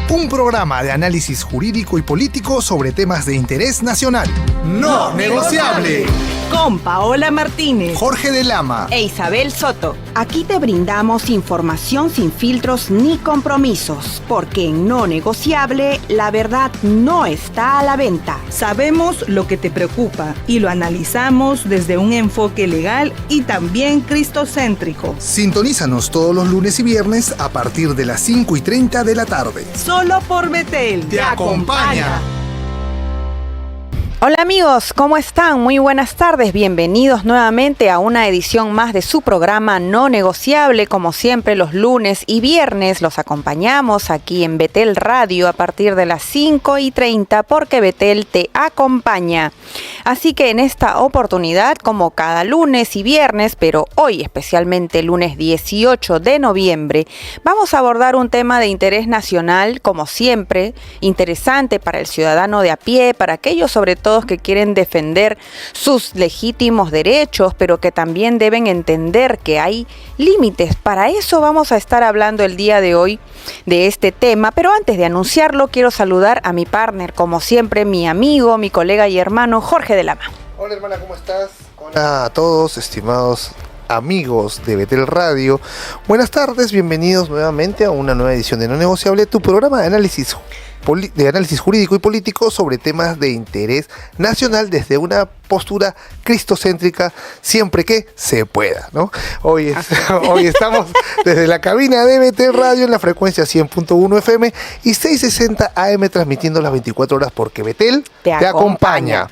Un programa de análisis jurídico y político sobre temas de interés nacional. ¡No negociable! Con Paola Martínez, Jorge de Lama e Isabel Soto. Aquí te brindamos información sin filtros ni compromisos, porque en No Negociable la verdad no está a la venta. Sabemos lo que te preocupa y lo analizamos desde un enfoque legal y también cristocéntrico. Sintonízanos todos los lunes y viernes a partir de las 5:30 de la tarde. Solo por Betel. ¡Te acompaña! Hola amigos, ¿cómo están? Muy buenas tardes, bienvenidos nuevamente a una edición más de su programa No Negociable. Como siempre, los lunes y viernes los acompañamos aquí en Betel Radio a partir de las 5:30 porque Betel te acompaña. Así que en esta oportunidad, como cada lunes y viernes, pero hoy especialmente lunes 18 de noviembre, vamos a abordar un tema de interés nacional, como siempre, interesante para el ciudadano de a pie, para aquellos sobre todo que quieren defender sus legítimos derechos, pero que también deben entender que hay límites. Para eso vamos a estar hablando el día de hoy de este tema, pero antes de anunciarlo quiero saludar a mi partner, como siempre, mi amigo, mi colega y hermano Jorge de Lama. Hola hermana, ¿cómo estás? Hola a todos, estimados amigos de Betel Radio. Buenas tardes, bienvenidos nuevamente a una nueva edición de No Negociable, tu programa de análisis jurídico y político sobre temas de interés nacional desde una postura cristocéntrica, siempre que se pueda, ¿no? Hoy estamos desde la cabina de Betel Radio en la frecuencia 100.1 FM y 660 AM transmitiendo las 24 horas porque Betel te acompaña.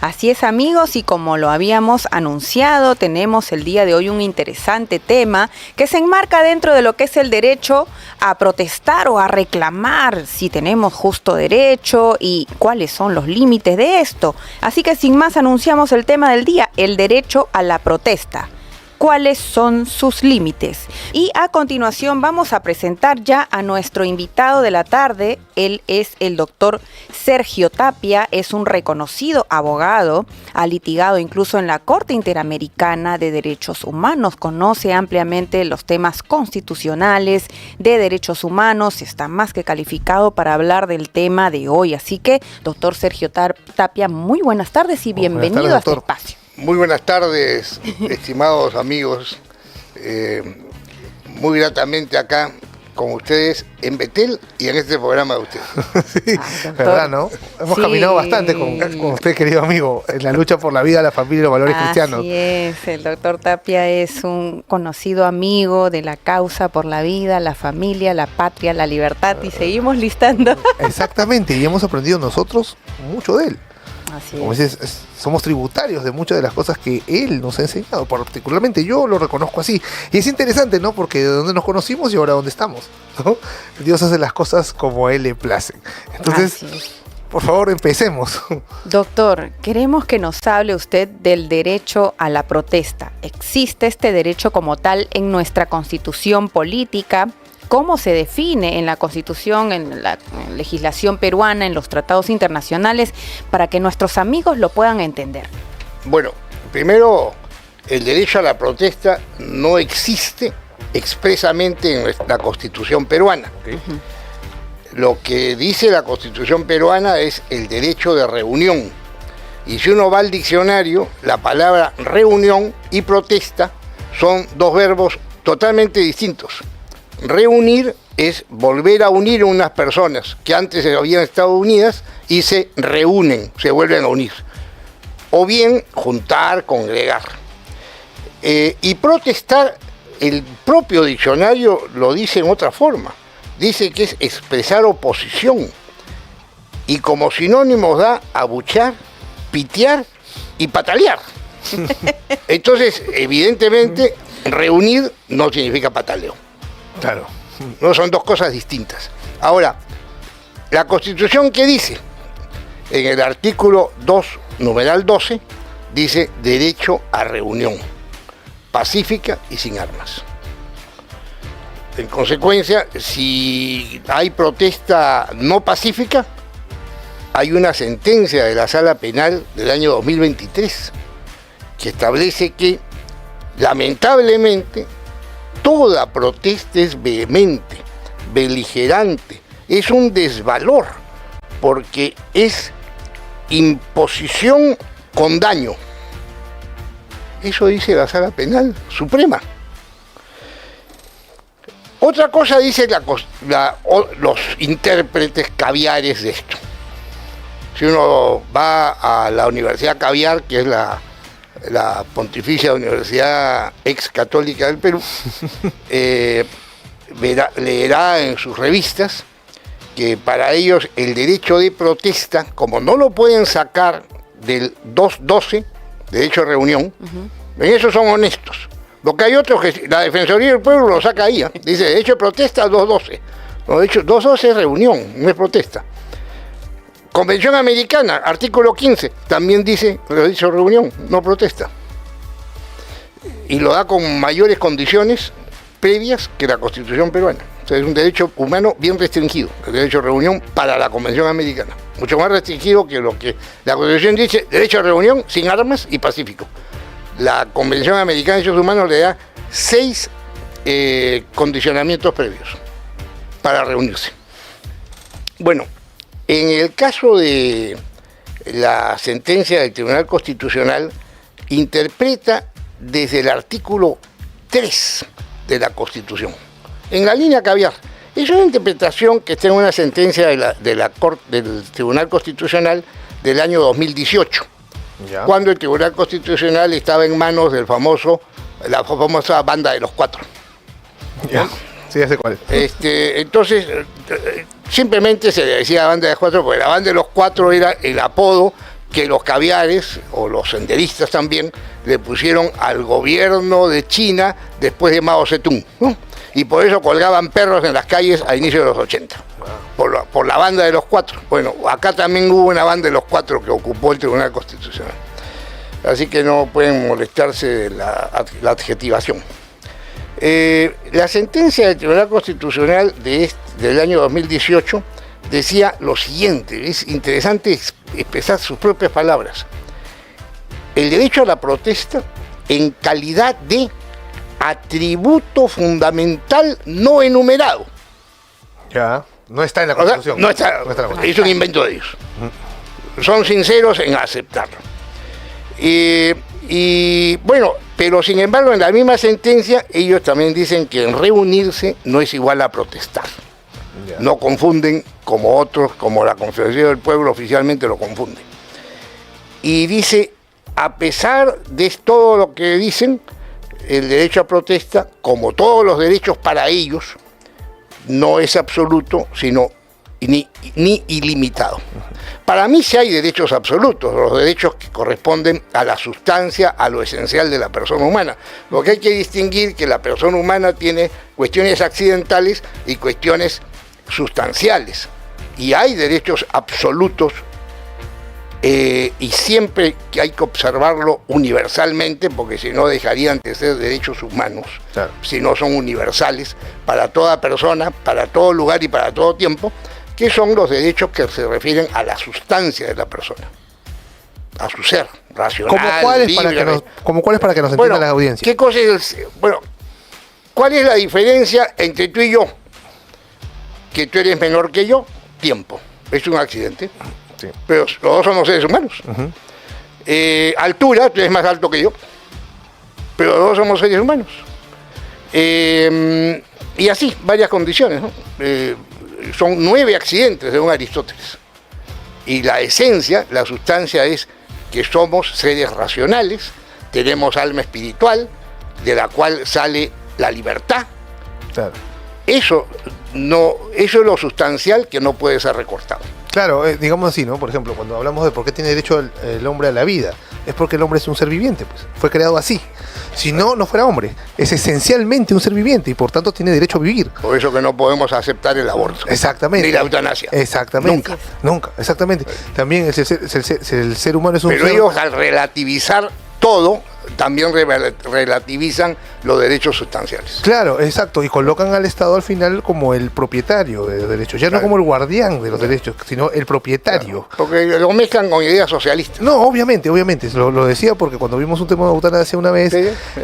Así es amigos, y como lo habíamos anunciado, tenemos el día de hoy un interesante tema que se enmarca dentro de lo que es el derecho a protestar o a reclamar si tenemos justo derecho y cuáles son los límites de esto. Así que sin más anunciamos el tema del día, el derecho a la protesta. ¿Cuáles son sus límites? Y a continuación vamos a presentar ya a nuestro invitado de la tarde. Él es el doctor Sergio Tapia, es un reconocido abogado, ha litigado incluso en la Corte Interamericana de Derechos Humanos, conoce ampliamente los temas constitucionales de derechos humanos, está más que calificado para hablar del tema de hoy. Así que, doctor Sergio Tapia, muy buenas tardes y bienvenido a este espacio. Muy buenas tardes, estimados amigos, muy gratamente acá con ustedes en Betel y en este programa de ustedes. Sí, verdad, ¿no? Hemos caminado bastante con usted, querido amigo, en la lucha por la vida, la familia y los valores cristianos. Así es, el doctor Tapia es un conocido amigo de la causa por la vida, la familia, la patria, la libertad, y seguimos listando. Exactamente, y hemos aprendido nosotros mucho de él. Así Como es. dices, somos tributarios de muchas de las cosas que él nos ha enseñado, particularmente yo lo reconozco así. Y es interesante, ¿no? Porque de dónde nos conocimos y ahora dónde estamos, ¿no? Dios hace las cosas como a él le placen. Entonces, por favor, empecemos. Doctor, queremos que nos hable usted del derecho a la protesta. ¿Existe este derecho como tal en nuestra constitución política? ¿Cómo se define en la Constitución, en la legislación peruana, en los tratados internacionales, para que nuestros amigos lo puedan entender? Bueno, primero, el derecho a la protesta no existe expresamente en la Constitución peruana. Lo que dice la Constitución peruana es el derecho de reunión. Y si uno va al diccionario, la palabra reunión y protesta son dos verbos totalmente distintos. Reunir es volver a unir a unas personas que antes habían estado unidas y se reúnen, se vuelven a unir. O bien juntar, congregar. Y protestar, el propio diccionario lo dice en otra forma. Dice que es expresar oposición. Y como sinónimos da abuchear, pitear y patalear. Entonces, evidentemente, reunir no significa pataleo. Claro. No, son dos cosas distintas. Ahora, la Constitución, ¿qué dice? En el artículo 2, numeral 12, dice derecho a reunión pacífica y sin armas. En consecuencia, si hay protesta no pacífica, hay una sentencia de la Sala Penal del año 2023 que establece que, lamentablemente, toda protesta es vehemente, beligerante, es un desvalor, porque es imposición con daño. Eso dice la Sala Penal Suprema. Otra cosa dice los intérpretes caviares de esto. Si uno va a la Universidad Caviar, que es la Pontificia Universidad Ex Católica del Perú, leerá en sus revistas que para ellos el derecho de protesta, como no lo pueden sacar del 212, derecho de reunión, en eso son honestos. Lo que hay otros que la Defensoría del Pueblo lo saca ahí, dice derecho de protesta 212. No, de hecho, 212 es reunión, no es protesta. Convención Americana, artículo 15, también dice derecho de reunión, no protesta. Y lo da con mayores condiciones previas que la Constitución peruana. O sea, es un derecho humano bien restringido, el derecho de reunión para la Convención Americana. Mucho más restringido que lo que la Constitución dice, derecho de reunión sin armas y pacífico. La Convención Americana de Derechos Humanos le da 6 condicionamientos previos para reunirse. Bueno, en el caso de la sentencia del Tribunal Constitucional, interpreta desde el artículo 3 de la Constitución, en la línea caviar. Es una interpretación que está en una sentencia del Tribunal Constitucional del año 2018. ¿Ya? Cuando el Tribunal Constitucional estaba en manos de la famosa banda de los cuatro. Ya. Sí, ya sé cuál es. Entonces, simplemente se le decía banda de los cuatro, porque la banda de los cuatro era el apodo que los caviares, o los senderistas también, le pusieron al gobierno de China después de Mao Zedong, ¿no? Y por eso colgaban perros en las calles a inicios de los 80. Por la banda de los cuatro. Bueno, acá también hubo una banda de los cuatro que ocupó el Tribunal Constitucional. Así que no pueden molestarse de la adjetivación. La sentencia del Tribunal Constitucional del año 2018 decía lo siguiente, es interesante expresar sus propias palabras. El derecho a la protesta en calidad de atributo fundamental no enumerado. Ya. No está en la Constitución. O sea, no está en la Constitución. Es un invento de ellos. Son sinceros en aceptarlo. Y bueno, pero sin embargo en la misma sentencia ellos también dicen que en reunirse no es igual a protestar. Yeah. No confunden como otros, como la Confederación del Pueblo oficialmente lo confunde. Y dice, a pesar de todo lo que dicen, el derecho a protesta, como todos los derechos para ellos, no es absoluto, sino ni ilimitado. Para mí sí hay derechos absolutos, los derechos que corresponden a la sustancia, a lo esencial de la persona humana. Lo que hay que distinguir que la persona humana tiene cuestiones accidentales y cuestiones sustanciales. Y hay derechos absolutos y siempre que hay que observarlo universalmente, porque si no dejarían de ser derechos humanos, claro, si no son universales para toda persona, para todo lugar y para todo tiempo, que son los derechos que se refieren a la sustancia de la persona, a su ser racional, ¿Cómo cuáles para que nos entienda la audiencia? ¿Qué cosa es ¿cuál es la diferencia entre tú y yo? Que tú eres menor que yo, tiempo. Es un accidente. Sí. Pero los dos somos seres humanos. Altura, tú eres más alto que yo, pero los dos somos seres humanos. Y así, varias condiciones, ¿no? Son 9 accidentes según Aristóteles. Y la esencia, la sustancia es que somos seres racionales, tenemos alma espiritual, de la cual sale la libertad. Claro. Eso es lo sustancial que no puede ser recortado. Claro, digamos así, ¿no? Por ejemplo, cuando hablamos de por qué tiene derecho el hombre a la vida, es porque el hombre es un ser viviente, pues. Fue creado así. Si no, no fuera hombre. Es esencialmente un ser viviente y por tanto tiene derecho a vivir. Por eso que no podemos aceptar el aborto. Exactamente. Ni la eutanasia. Exactamente. Nunca, exactamente. También el ser humano es un ser... Pero ellos al relativizar todo, también relativizan los derechos sustanciales. Claro, exacto, y colocan al Estado al final como el propietario de los derechos, ya no como el guardián de los derechos, sino el propietario. Claro, porque lo mezclan con ideas socialistas. No, obviamente, lo decía porque cuando vimos un tema de eutanasia una vez,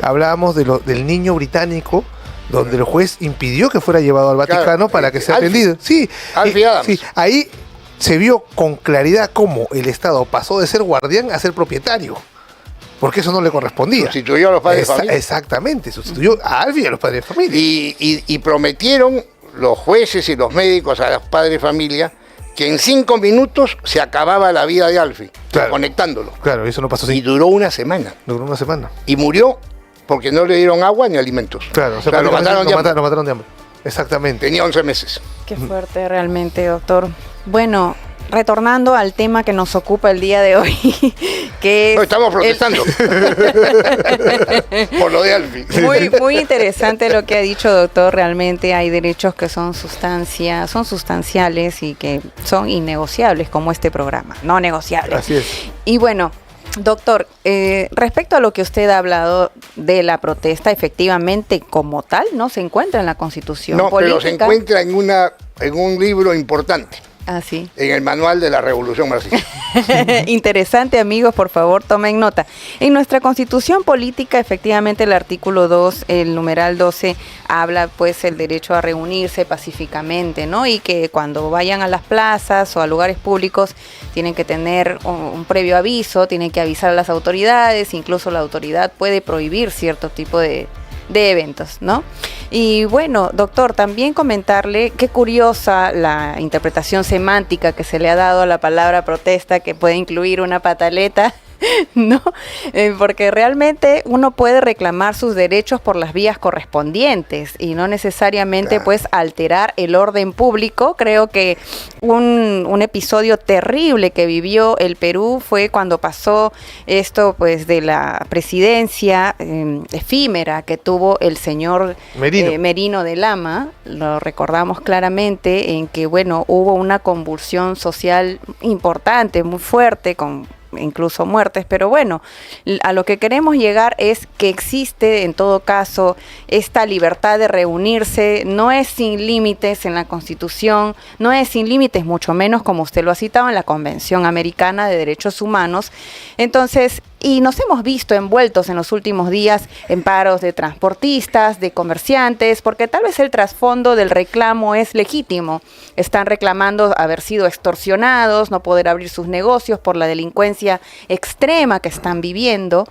hablábamos del niño británico donde el juez impidió que fuera llevado al Vaticano Claro, para que sea Alfie. atendido. Sí, Alfie Adams. sí, ahí se vio con claridad cómo el Estado pasó de ser guardián a ser propietario, porque eso no le correspondía. Sustituyó a los padres de familia. Exactamente, sustituyó a Alfie y a los padres de familia. Y prometieron los jueces y los médicos a los padres de familia que en 5 minutos se acababa la vida de Alfie, Claro. conectándolo. Claro, eso no pasó Y así. duró una semana. Duró una semana. Y murió porque no le dieron agua ni alimentos. Claro, o sea, lo mataron de hambre. lo mataron de hambre. Exactamente. Tenía 11 meses. Qué fuerte realmente, doctor. Bueno, retornando al tema que nos ocupa el día de hoy, que es No, estamos protestando por lo de Alfie. Muy interesante lo que ha dicho, doctor. Realmente hay derechos que son sustanciales y que son innegociables, como este programa, no negociables. Así es. Y bueno, doctor, respecto a lo que usted ha hablado de la protesta, efectivamente como tal no se encuentra en la Constitución No, política. pero se encuentra en un libro importante, Ah, sí. en el manual de la Revolución Marxista. Interesante, amigos, por favor, tomen nota. En nuestra Constitución política, efectivamente, el artículo 2, el numeral 12, habla pues el derecho a reunirse pacíficamente, ¿no? Y que cuando vayan a las plazas o a lugares públicos tienen que tener un previo aviso, tienen que avisar a las autoridades, incluso la autoridad puede prohibir cierto tipo de eventos, ¿no? Y bueno, doctor, también comentarle qué curiosa la interpretación semántica que se le ha dado a la palabra protesta, que puede incluir una pataleta, ¿no? Porque realmente uno puede reclamar sus derechos por las vías correspondientes y no necesariamente Claro. pues alterar el orden público. Creo que un episodio terrible que vivió el Perú fue cuando pasó esto pues de la presidencia efímera que tuvo el señor Merino de Lama. Lo recordamos claramente, en que bueno, hubo una convulsión social importante, muy fuerte, con incluso muertes, pero bueno, a lo que queremos llegar es que existe en todo caso esta libertad de reunirse, no es sin límites en la Constitución, no es sin límites, mucho menos como usted lo ha citado en la Convención Americana de Derechos Humanos. Entonces, y nos hemos visto envueltos en los últimos días en paros de transportistas, de comerciantes, porque tal vez el trasfondo del reclamo es legítimo. Están reclamando haber sido extorsionados, no poder abrir sus negocios por la delincuencia extrema que están viviendo.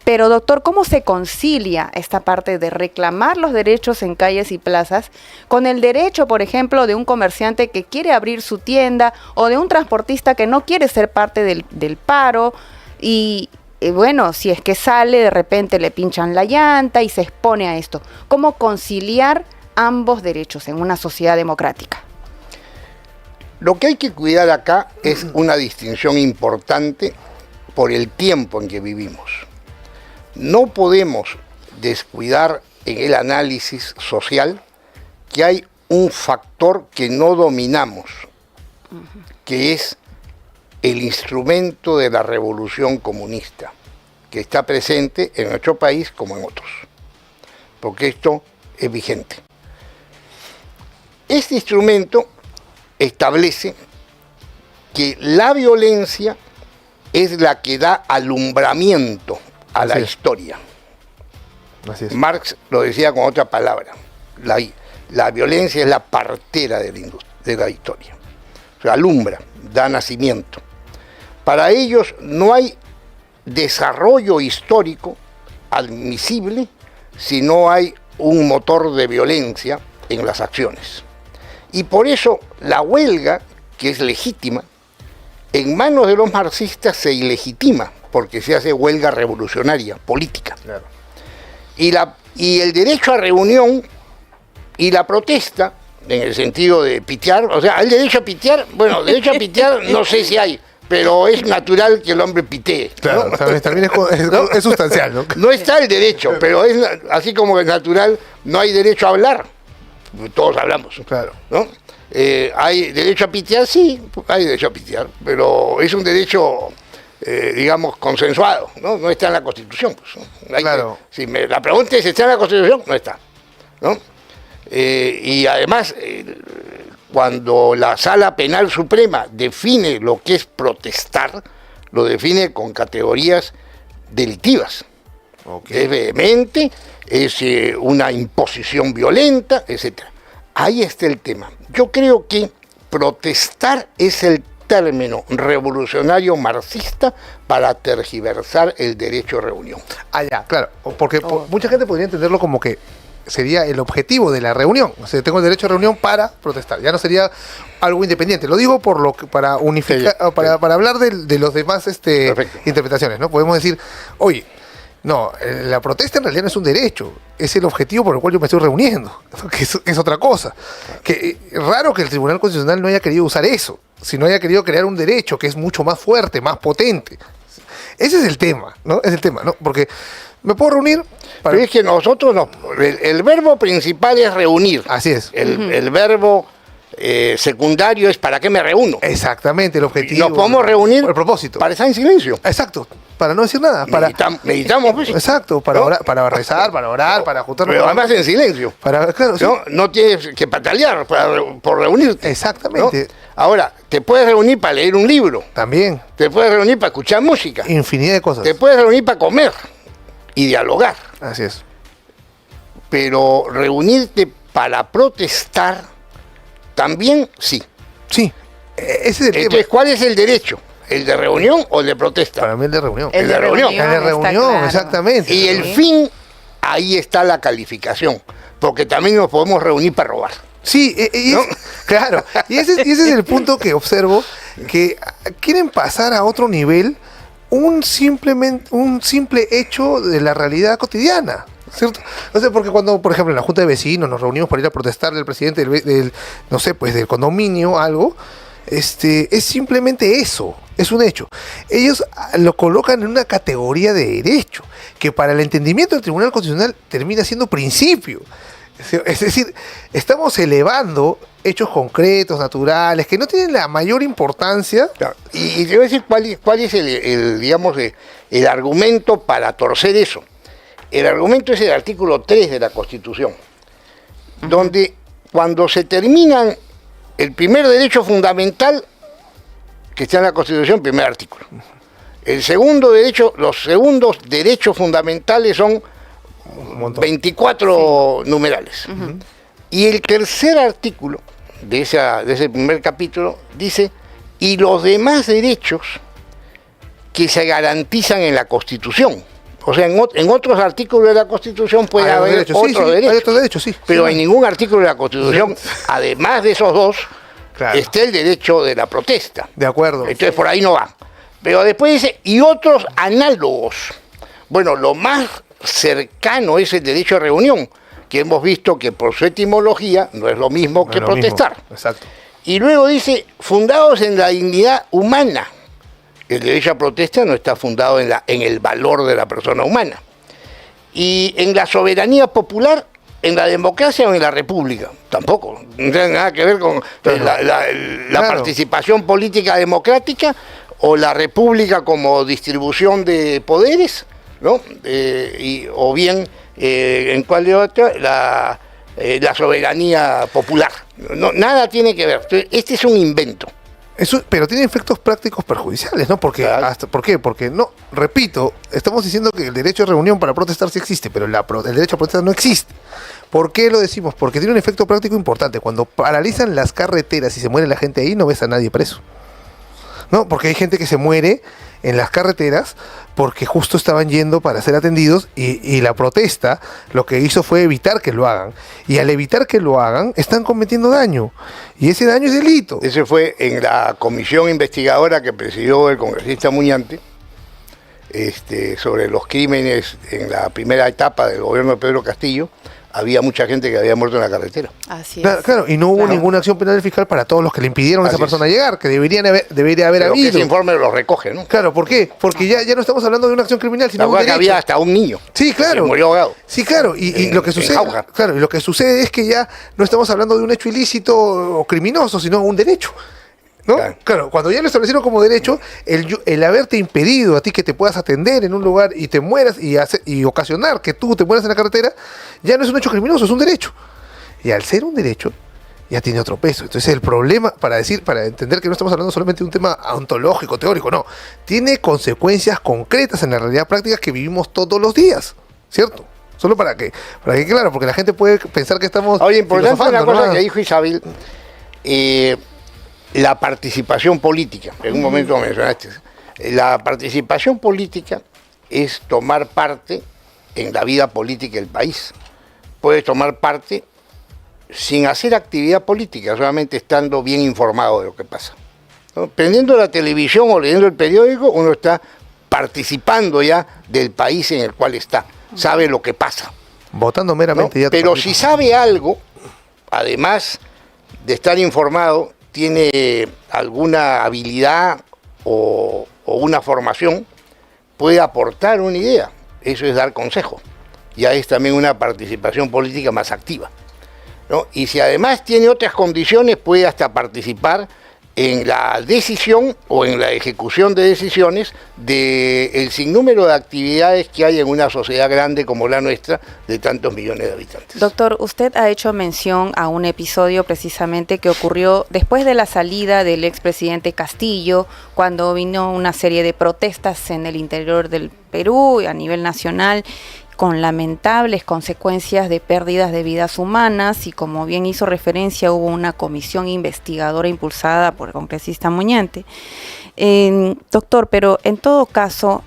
Pero, doctor, ¿cómo se concilia esta parte de reclamar los derechos en calles y plazas con el derecho, por ejemplo, de un comerciante que quiere abrir su tienda o de un transportista que no quiere ser parte del paro? Y bueno, si es que sale, de repente le pinchan la llanta y se expone a esto. ¿Cómo conciliar ambos derechos en una sociedad democrática? Lo que hay que cuidar acá es una distinción importante por el tiempo en que vivimos. No podemos descuidar en el análisis social que hay un factor que no dominamos, que es el instrumento de la revolución comunista, que está presente en nuestro país como en otros, porque esto es vigente. Este instrumento establece que la violencia es la que da alumbramiento a la historia. Así es. Marx lo decía con otra palabra, la violencia es la partera de la historia, o sea, alumbra, da nacimiento. Para ellos no hay desarrollo histórico admisible si no hay un motor de violencia en las acciones. Y por eso la huelga, que es legítima, en manos de los marxistas se ilegitima, porque se hace huelga revolucionaria, política. Claro. Y el derecho a reunión y la protesta, en el sentido de pitear, o sea, el derecho a pitear, bueno, derecho a pitear no sé si hay, pero es natural que el hombre pitee. Claro, ¿no? también es sustancial, ¿no? No está el derecho, pero es así como es natural, no hay derecho a hablar. Todos hablamos. Claro. ¿No? ¿Hay derecho a pitear? Sí, hay derecho a pitear, pero es un derecho, digamos, consensuado, ¿no? No está en la Constitución. Pues, ¿no? Claro. La pregunta es si está en la Constitución, no está, ¿no? Y además, cuando la Sala Penal Suprema define lo que es protestar, lo define con categorías delictivas. Ok. Es vehemente, es una imposición violenta, etc. Ahí está el tema. Yo creo que protestar es el término revolucionario marxista para tergiversar el derecho a reunión. Ah, ya, claro, porque mucha gente podría entenderlo como que sería el objetivo de la reunión. O sea, tengo el derecho a reunión para protestar. Ya no sería algo independiente. Lo digo por lo que, para unificar, Sí, para hablar de los demás Perfecto. interpretaciones, ¿no? Podemos decir, oye, no, la protesta en realidad no es un derecho, es el objetivo por el cual yo me estoy reuniendo, que es otra cosa. Que raro que el Tribunal Constitucional no haya querido usar eso, sino haya querido crear un derecho que es mucho más fuerte, más potente. Ese es el tema, ¿no? Es el tema, ¿no? Porque me puedo reunir para... Pero es que nosotros, el verbo principal es reunir. Así es. El verbo secundario es ¿para qué me reúno? Exactamente, el objetivo. Nos podemos reunir el propósito. para estar en silencio. Exacto, para no decir nada. Para... Meditamos, pues. Exacto, para, ¿no? orar, para rezar, para orar, para juntarnos. Pero además en silencio. Para, claro, sí. No tienes que patalear por reunirte. Exactamente. ¿no? Ahora, te puedes reunir para leer un libro. También, Te puedes reunir para escuchar música. infinidad de cosas. Te puedes reunir para comer y dialogar. Así es. Pero reunirte para protestar, también sí. Sí, ese es el Entonces, tema. ¿cuál es el derecho? ¿El de reunión o el de protesta? Para mí el de reunión. El de reunión. El de está reunión, claro. exactamente. Y el Sí. fin, ahí está la calificación. Porque también nos podemos reunir para robar. Sí, ¿No? claro. Y ese es el punto que observo, que quieren pasar a otro nivel un simple hecho de la realidad cotidiana. ¿Cierto? O sea, porque cuando, por ejemplo, en la Junta de Vecinos nos reunimos para ir a protestar del presidente no sé, pues del condominio, algo, es simplemente eso, es un hecho. Ellos lo colocan en una categoría de derecho, que para el entendimiento del Tribunal Constitucional termina siendo principio. Es decir, estamos elevando hechos concretos, naturales, que no tienen la mayor importancia. Claro. Y te voy a decir cuál es digamos, el argumento para torcer eso. El argumento es el artículo 3 de la Constitución, donde cuando se terminan el primer derecho fundamental que está en la Constitución, primer artículo. El segundo derecho, los segundos derechos fundamentales son Un montón. 24 numerales. Y el tercer artículo de ese primer capítulo dice, y los demás derechos que se garantizan en la Constitución. O sea, en otros artículos de la Constitución puede Hay haber derechos, sí, otros sí, derechos. hay otros derechos, sí. Pero Sí. en ningún artículo de la Constitución, además de esos dos, Claro. está el derecho de la protesta. De acuerdo. Entonces por ahí no va. Pero después dice, y otros análogos. Bueno, lo más cercano es el derecho a reunión, que hemos visto que por su etimología no es lo mismo No que es lo mismo. protestar. Exacto. Y luego dice, fundados en la dignidad humana. El derecho a protesta no está fundado en el valor de la persona humana. Y en la soberanía popular, en la democracia o en la república. Tampoco. No tiene nada que ver con la Claro. participación política democrática o la república como distribución de poderes, ¿no? O bien, en cuál de otra, la soberanía popular. No, nada tiene que ver. Este es un invento. Eso, pero tiene efectos prácticos perjudiciales, ¿no? Porque Claro. ¿por qué? Porque no, repito, estamos diciendo que el derecho a reunión para protestar sí existe, pero el derecho a protestar no existe. ¿Por qué lo decimos? Porque tiene un efecto práctico importante. Cuando paralizan las carreteras y se muere la gente ahí, no ves a nadie preso. ¿No? Porque hay gente que se muere en las carreteras porque justo estaban yendo para ser atendidos y la protesta lo que hizo fue evitar que lo hagan. Y al evitar que lo hagan, están cometiendo daño. Y ese daño es delito. Ese fue en la comisión investigadora que presidió el congresista Muñante, sobre los crímenes en la primera etapa del gobierno de Pedro Castillo. Había mucha gente que había muerto en la carretera. Así Claro, es. claro, y no hubo Claro. ninguna acción penal fiscal para todos los que le impidieron a esa Así persona es. llegar, que debería haber Pero que ese habido. informe lo recoge, ¿no? Claro, ¿por qué? Porque ya no estamos hablando de una acción criminal, La sino de un verdad que derecho. había hasta un niño. Sí, claro. Que murió ahogado. Sí, claro, y En- lo que en sucede, Jauja. claro, y lo que sucede es que ya no estamos hablando de un hecho ilícito o criminoso, sino un derecho. ¿No? Claro. Claro, cuando ya lo establecieron como derecho, el haberte impedido a ti que te puedas atender en un lugar y te mueras y ocasionar que tú te mueras en la carretera, ya no es un hecho criminoso, es un derecho. Y al ser un derecho, ya tiene otro peso. Entonces el problema, para entender que no estamos hablando solamente de un tema ontológico, teórico, no, tiene consecuencias concretas en la realidad práctica que vivimos todos los días, ¿cierto? Solo para que claro, porque la gente puede pensar que estamos Ahora, importante una cosa ¿no? que dijo Isabel, la participación política, en un momento mencionaste, la participación política es tomar parte en la vida política del país. Puedes tomar parte sin hacer actividad política, solamente estando bien informado de lo que pasa, ¿no? Prendiendo la televisión o leyendo el periódico, uno está participando ya del país en el cual está, sabe lo que pasa. Votando meramente, ¿no? ya. Pero si sabe algo, además de estar informado, tiene alguna habilidad o una formación, puede aportar una idea. Eso es dar consejo. Ya es también una participación política más activa, ¿no? Y si además tiene otras condiciones, puede hasta participar en la decisión o en la ejecución de decisiones del sinnúmero de actividades que hay en una sociedad grande como la nuestra, de tantos millones de habitantes. Doctor, usted ha hecho mención a un episodio precisamente que ocurrió después de la salida del expresidente Castillo, cuando vino una serie de protestas en el interior del Perú y a nivel nacional, con lamentables consecuencias de pérdidas de vidas humanas, y como bien hizo referencia, hubo una comisión investigadora impulsada por el congresista Muñante. Doctor, pero en todo caso,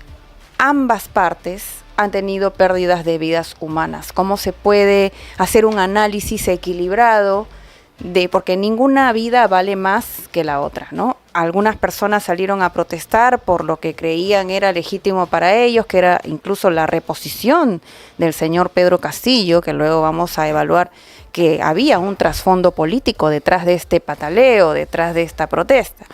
ambas partes han tenido pérdidas de vidas humanas. ¿Cómo se puede hacer un análisis equilibrado porque ninguna vida vale más que la otra, ¿no? Algunas personas salieron a protestar por lo que creían era legítimo para ellos, que era incluso la reposición del señor Pedro Castillo, que luego vamos a evaluar que había un trasfondo político detrás de este pataleo, detrás de esta protesta,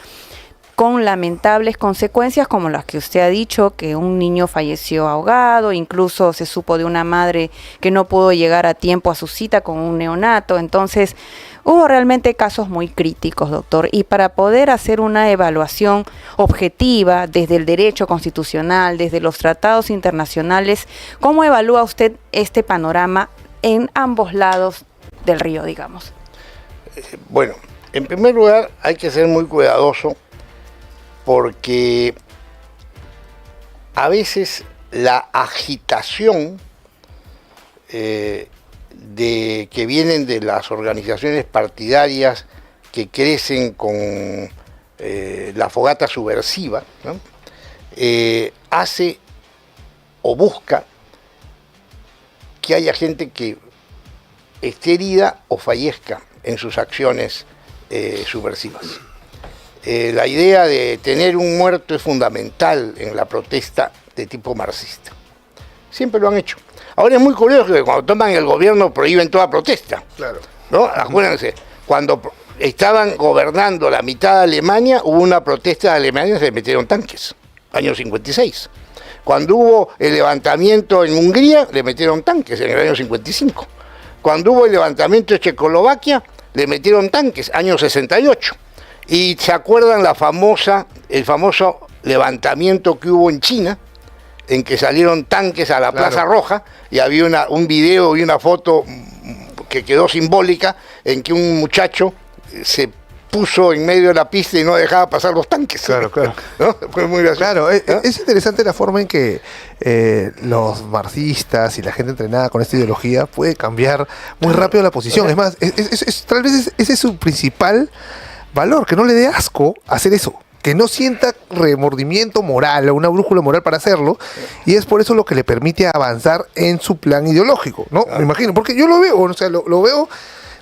con lamentables consecuencias como las que usted ha dicho, que un niño falleció ahogado, incluso se supo de una madre que no pudo llegar a tiempo a su cita con un neonato. Entonces, hubo realmente casos muy críticos, doctor, y para poder hacer una evaluación objetiva desde el derecho constitucional, desde los tratados internacionales, ¿cómo evalúa usted este panorama en ambos lados del río, digamos? Bueno, en primer lugar hay que ser muy cuidadoso, porque a veces la agitación que vienen de las organizaciones partidarias que crecen con la fogata subversiva, ¿no? Hace o busca que haya gente que esté herida o fallezca en sus acciones subversivas. La idea de tener un muerto es fundamental en la protesta de tipo marxista. Siempre lo han hecho. Ahora es muy curioso que cuando toman el gobierno prohíben toda protesta. Claro. ¿No? Acuérdense, cuando estaban gobernando la mitad de Alemania, hubo una protesta de Alemania y se metieron tanques, año 56. Cuando hubo el levantamiento en Hungría, le metieron tanques en el año 55. Cuando hubo el levantamiento en Checoslovaquia, le metieron tanques, año 68. Y se acuerdan el famoso levantamiento que hubo en China, en que salieron tanques a la Plaza Roja, y había un video y una foto que quedó simbólica, en que un muchacho se puso en medio de la pista y no dejaba pasar los tanques. Claro, claro. ¿No? Fue muy gracioso. Claro, ¿no? es interesante la forma en que los marxistas y la gente entrenada con esta ideología puede cambiar muy rápido la posición. Es más, tal vez ese es su principal valor, que no le dé asco hacer eso, que no sienta remordimiento moral o una brújula moral para hacerlo, y es por eso lo que le permite avanzar en su plan ideológico, ¿no? Me imagino, porque yo lo veo, o sea, lo veo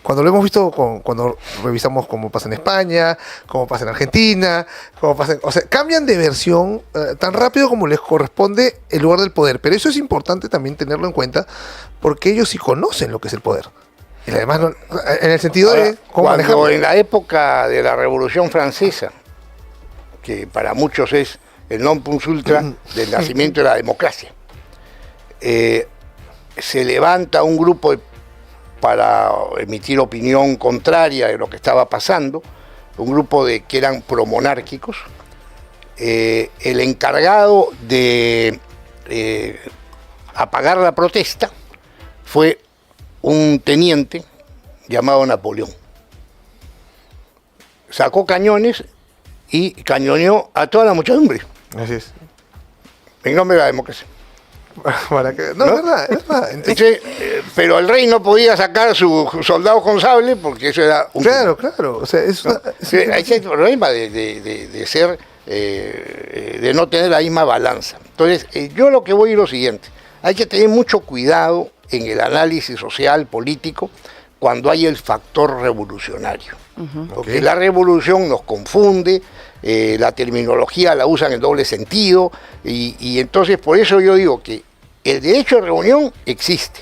cuando lo hemos visto, cuando revisamos cómo pasa en España, cómo pasa en Argentina, o sea, cambian de versión tan rápido como les corresponde el lugar del poder, pero eso es importante también tenerlo en cuenta, porque ellos sí conocen lo que es el poder. Y además, en el sentido de cómo manejarlo. Cuando en la época de la Revolución Francesa, que para muchos es el non plus ultra del nacimiento de la democracia, se levanta un grupo para emitir opinión contraria de lo que estaba pasando, un grupo que eran promonárquicos. El encargado de apagar la protesta fue un teniente llamado Napoleón. sacó cañones y cañoneó a toda la muchedumbre Así es. en nombre de la democracia. Para que, no, es verdad, es verdad. Entonces, pero el rey no podía sacar su soldado con sable porque eso era un... Claro, claro. O sea, Hay ese problema de ser, de no tener la misma balanza. Entonces, yo lo que voy es lo siguiente. Hay que tener mucho cuidado en el análisis social, político, cuando hay el factor revolucionario. Porque la revolución nos confunde, la terminología la usan en doble sentido, y entonces por eso yo digo que el derecho de reunión existe,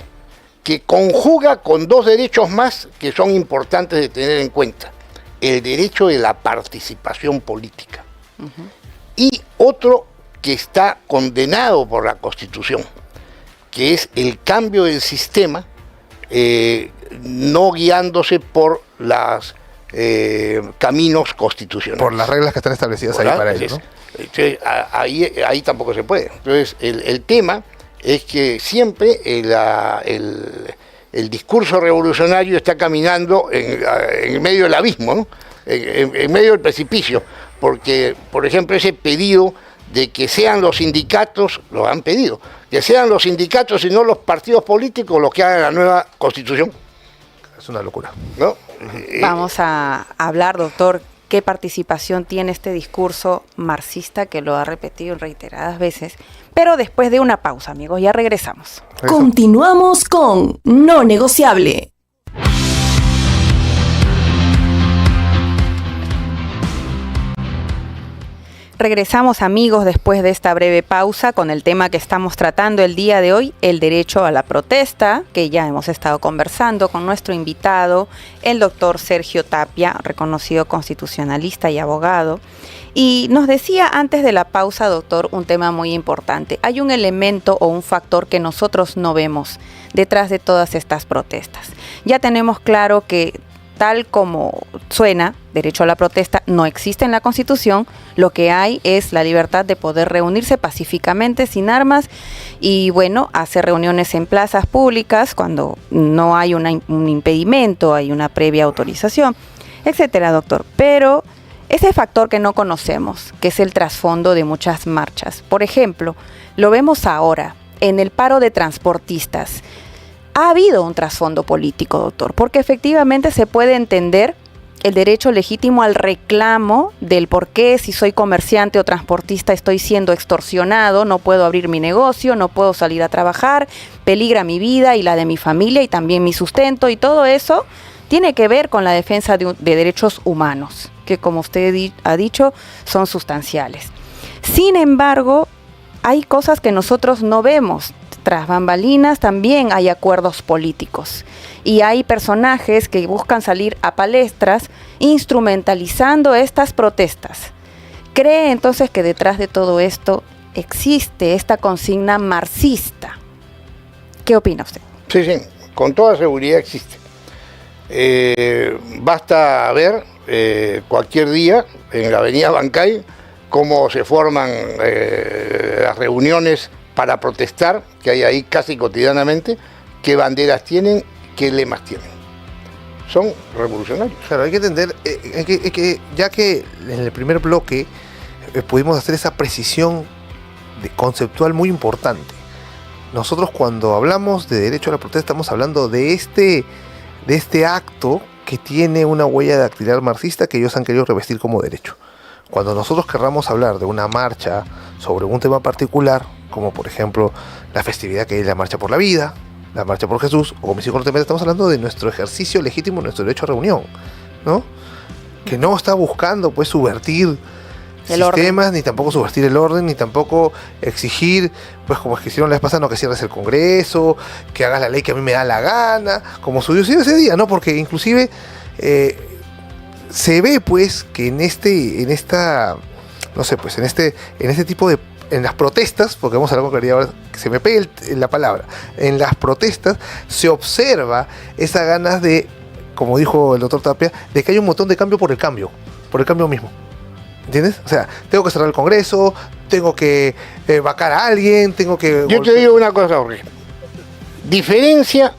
que conjuga con dos derechos más que son importantes de tener en cuenta. El derecho de la participación política. Y otro que está condenado por la Constitución, que es el cambio del sistema, no guiándose por los caminos constitucionales. por las reglas que están establecidas ahí para ellos, ¿no? Entonces, ahí tampoco se puede. Entonces, el tema es que siempre el discurso revolucionario está caminando en medio del abismo, ¿no? En medio del precipicio, porque, por ejemplo, ese pedido de que sean los sindicatos, lo han pedido, que sean los sindicatos y no los partidos políticos los que hagan la nueva Constitución. Es una locura. ¿No? Vamos a hablar, doctor, qué participación tiene este discurso marxista que lo ha repetido en reiteradas veces, pero después de una pausa, amigos, ya regresamos. Continuamos con No Negociable. Regresamos, amigos, después de esta breve pausa con el tema que estamos tratando el día de hoy, el derecho a la protesta, que ya hemos estado conversando con nuestro invitado, el doctor Sergio Tapia, reconocido constitucionalista y abogado. Y nos decía antes de la pausa, doctor, un tema muy importante. Hay un elemento o un factor que nosotros no vemos detrás de todas estas protestas. Ya tenemos claro que tal como suena, derecho a la protesta no existe en la Constitución, lo que hay es la libertad de poder reunirse pacíficamente, sin armas, y bueno, hacer reuniones en plazas públicas cuando no hay un impedimento, hay una previa autorización, etcétera, doctor. Pero ese factor que no conocemos, que es el trasfondo de muchas marchas, por ejemplo, lo vemos ahora en el paro de transportistas. Ha habido un trasfondo político, doctor, porque efectivamente se puede entender el derecho legítimo al reclamo del por qué, si soy comerciante o transportista, estoy siendo extorsionado, no puedo abrir mi negocio, no puedo salir a trabajar, peligra mi vida y la de mi familia y también mi sustento, y todo eso tiene que ver con la defensa de derechos humanos, que como usted ha dicho, son sustanciales. Sin embargo, hay cosas que nosotros no vemos. Tras bambalinas también hay acuerdos políticos y hay personajes que buscan salir a palestras instrumentalizando estas protestas. ¿Cree entonces que detrás de todo esto existe esta consigna marxista? ¿Qué opina usted? Sí, con toda seguridad existe. Basta ver cualquier día en la avenida Bancay cómo se forman las reuniones para protestar, que hay ahí casi cotidianamente, qué banderas tienen, qué lemas tienen. Son revolucionarios. Claro, hay que entender, ya que en el primer bloque pudimos hacer esa precisión conceptual muy importante. Nosotros cuando hablamos de derecho a la protesta estamos hablando de este acto que tiene una huella dactilar marxista que ellos han querido revestir como derecho. Cuando nosotros querramos hablar de una marcha sobre un tema particular, como por ejemplo la festividad que es la Marcha por la Vida, la Marcha por Jesús, o Comisión Corte, estamos hablando de nuestro ejercicio legítimo, nuestro derecho a reunión, ¿no? Que no está buscando pues subvertir sistemas, ni tampoco subvertir el orden, ni tampoco exigir, pues como es que hicieron la vez pasada, no, que cierres el Congreso, que hagas la ley que a mí me da la gana, como sucedió ese día, ¿no? Porque inclusive se ve pues que en este tipo de, en las protestas, porque vamos a hablar con claridad ahora, que se me pegue la palabra, en las protestas se observa esas ganas de, como dijo el doctor Tapia, de que hay un montón de cambio por el cambio mismo. ¿Entiendes? O sea, tengo que cerrar el Congreso, tengo que vacar a alguien, tengo que... Yo te digo una cosa, Jorge. Diferencia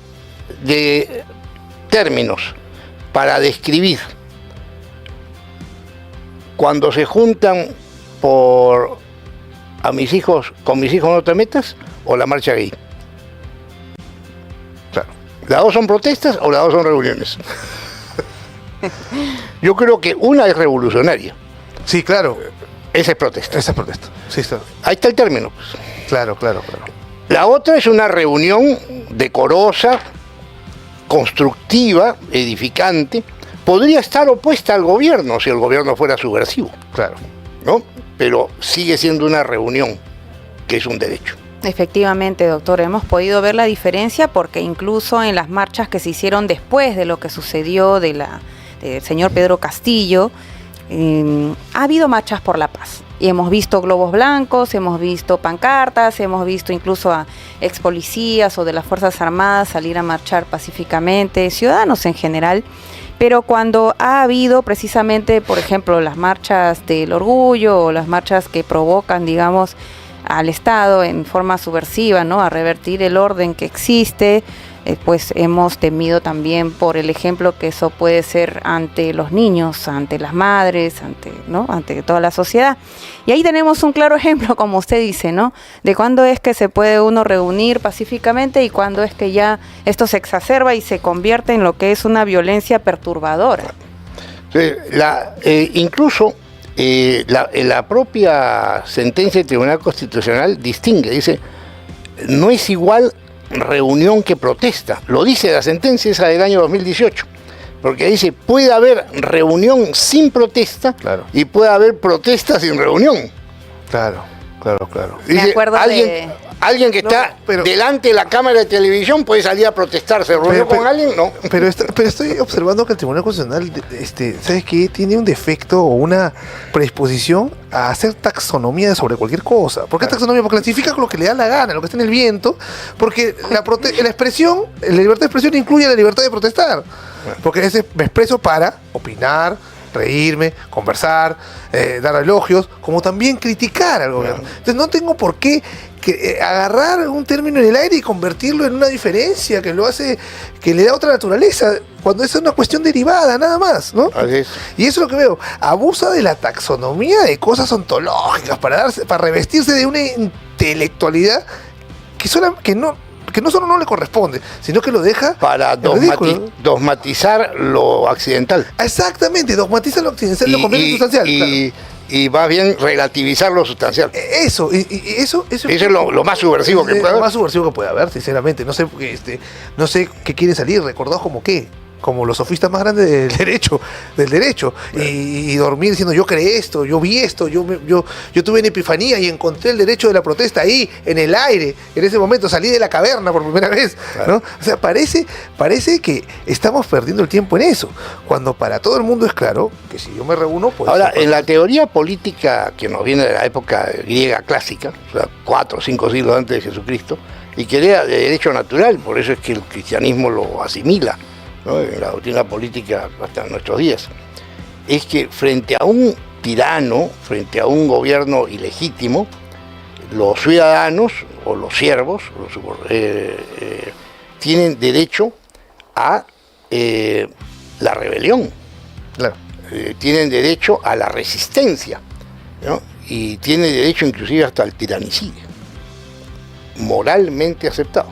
de términos para describir cuando se juntan por con mis hijos no te metas, o la marcha gay. Claro. ¿Las dos son protestas o las dos son reuniones? Yo creo que una es revolucionaria. Sí, claro. Esa es protesta. Esa es protesta. Sí, está. Ahí está el término, pues. Claro. La otra es una reunión decorosa, constructiva, edificante. Podría estar opuesta al gobierno si el gobierno fuera subversivo, Claro. ¿no? Pero sigue siendo una reunión, que es un derecho. Efectivamente, doctor, hemos podido ver la diferencia porque incluso en las marchas que se hicieron después de lo que sucedió del señor Pedro Castillo, ha habido marchas por la paz. Y hemos visto globos blancos, hemos visto pancartas, hemos visto incluso a ex policías o de las Fuerzas Armadas salir a marchar pacíficamente, ciudadanos en general. Pero cuando ha habido precisamente, por ejemplo, las marchas del orgullo o las marchas que provocan, digamos, al Estado en forma subversiva, ¿no?, a revertir el orden que existe, pues hemos temido también por el ejemplo que eso puede ser ante los niños, ante las madres, ante toda la sociedad. Y ahí tenemos un claro ejemplo, como usted dice, ¿no?, de cuándo es que se puede uno reunir pacíficamente y cuándo es que ya esto se exacerba y se convierte en lo que es una violencia perturbadora. Incluso la propia sentencia del Tribunal Constitucional distingue, dice, no es igual reunión que protesta. Lo dice la sentencia esa del año 2018, porque dice, puede haber reunión sin protesta, claro, y puede haber protesta sin reunión. Claro. Dice, Me acuerdo alguien que está delante de la cámara de televisión puede salir a protestar. ¿Se reunió con alguien? No. Pero estoy observando que el Tribunal Constitucional, ¿sabes qué? Tiene un defecto o una predisposición a hacer taxonomía sobre cualquier cosa. ¿Por qué taxonomía? Porque clasifica con lo que le da la gana, lo que está en el viento, porque la libertad de expresión incluye la libertad de protestar. Porque me expreso para opinar, reírme, conversar, dar elogios, como también criticar al gobierno. Entonces no tengo por qué agarrar un término en el aire y convertirlo en una diferencia que lo hace, que le da otra naturaleza, cuando es una cuestión derivada, nada más, ¿no? Así es. Y eso es lo que veo. Abusa de la taxonomía de cosas ontológicas para revestirse de una intelectualidad que no solo no le corresponde, sino que lo deja para dogmatizar lo occidental. Exactamente, dogmatizar lo occidental, lo convierte en sustancial. Y va bien relativizar lo sustancial. Eso es lo más subversivo que puede haber. Lo más subversivo que puede haber, sinceramente. No sé qué quiere salir, recordados como qué. Como los sofistas más grandes del derecho, y dormir diciendo yo creé esto, yo vi esto, yo tuve una epifanía y encontré el derecho de la protesta ahí, en el aire, en ese momento salí de la caverna por primera vez, ¿no? O sea, parece que estamos perdiendo el tiempo en eso, cuando para todo el mundo es claro que si yo me reúno, pues... Ahora, en la teoría política que nos viene de la época griega clásica, o sea, 4 o 5 siglos antes de Jesucristo, y que era de derecho natural, por eso es que el cristianismo lo asimila, ¿no?, en la doctrina política hasta nuestros días, es que frente a un tirano, frente a un gobierno ilegítimo, los ciudadanos o los siervos tienen derecho a la rebelión, Claro. Tienen derecho a la resistencia, ¿no?, y tienen derecho inclusive hasta al tiranicidio, moralmente aceptado.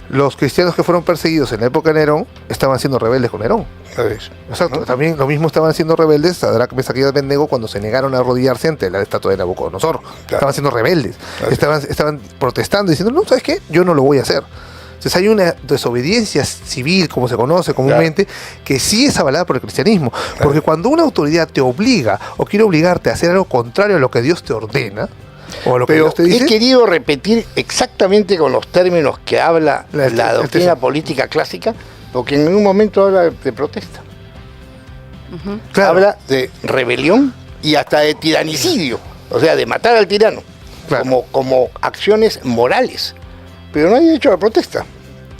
Los cristianos que fueron perseguidos en la época de Nerón estaban siendo rebeldes con Nerón. Exacto. ¿No? También lo mismo estaban siendo rebeldes Sadrach, Mesach y Abednego cuando se negaron a arrodillarse ante la estatua de Nabucodonosor. Claro. Estaban siendo rebeldes. Estaban protestando diciendo, no, ¿sabes qué? Yo no lo voy a hacer. Entonces hay una desobediencia civil, como se conoce comúnmente, que sí es avalada por el cristianismo. Porque cuando una autoridad te obliga o quiere obligarte a hacer algo contrario a lo que Dios te ordena, o lo que Dios te dice, he querido repetir exactamente con los términos que habla la doctrina política clásica, porque en un momento habla de protesta. Claro. Habla de rebelión y hasta de tiranicidio, o sea, de matar al tirano, como acciones morales. Pero no hay derecho a la protesta.